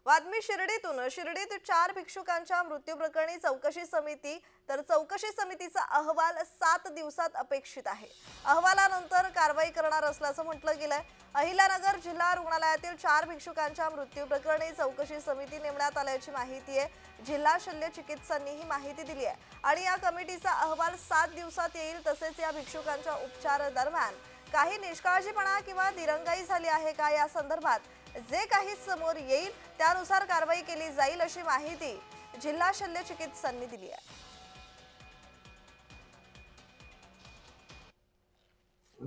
वादमी शिर्डीत 4 भिक्षुकांच्या मृत्यू प्रकरणी चौकशी समिती तर चौकशी समितीचा अहवाल 7 दिवसात अपेक्षित आहे। अहवालानंतर कारवाई करणार असल्याचं म्हटलं गेलंय। अहिल्यानगर जिल्हा रुग्णालयातील 4 भिक्षुकांच्या मृत्यू प्रकरणी चौकशी समिती नेमण्यात आल्याची माहिती आहे। जिल्हा शल्य चिकित्सांनी ही माहिती दिली आहे आणि या कमिटीचा अहवाल 7 दिवसात येईल। तसेच या भिक्षुकांच्या उपचार दरम्यान काही निष्काळजीपणा किंवा दिरंगाई झाली आहे का या संदर्भात जे काही समोर येईल त्यानुसार कारवाई केली जाईल अशी माहिती जिल्हा शल्य चिकित्सांनी दिली आहे।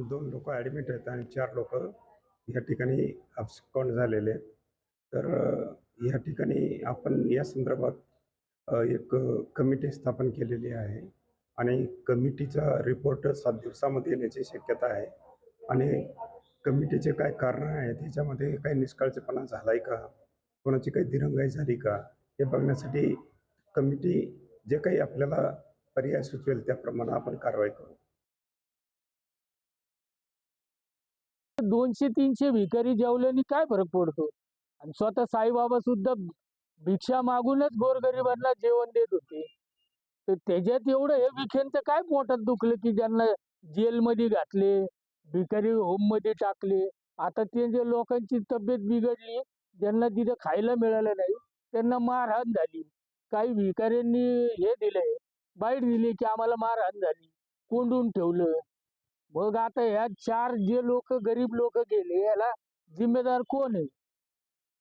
2 लोक ॲडमिट आहेत आणि 4 लोक या ठिकाणी अब्स्कॉन्ड झालेले आहेत। तर या ठिकाणी आपण या संदर्भात एक कमिटी स्थापन केलेली आहे आणि कमिटीचा रिपोर्ट 7 दिवसामध्ये येण्याची शक्यता आहे आणि कमिटीचे काय कारण आहेत, त्याच्यामध्ये काही निष्काळजीपणा झालाय का, कोणाची काही दिरंगाई झाली का, हे बघण्यासाठी कमिटी जे काही आपल्याला पर्याय सुचवेल त्याप्रमाणे आपण कारवाई करू। 200-300 भिकारी जेवल्याने काय फरक पडतो? आणि स्वतः साईबाबा सुद्धा भिक्षा मागूनच गोरगरिबांना जेवण देत होते। तर त्याच्यात एवढं हे विखेंचं काय पोटात दुखलं की ज्यांना जेलमध्ये घातले, भिकारी होममध्ये टाकले। आता ते जे लोकांची तब्येत बिघडली, ज्यांना तिथं खायला मिळालं नाही, त्यांना मारहाण झाली। काही भिकाऱ्यांनी हे दिलंय, बाईट दिली की आम्हाला मारहाण झाली, कोंडून ठेवलं। मग आता ह्या 4 जे लोक गरीब लोक गेले, याला जिम्मेदार कोण आहे?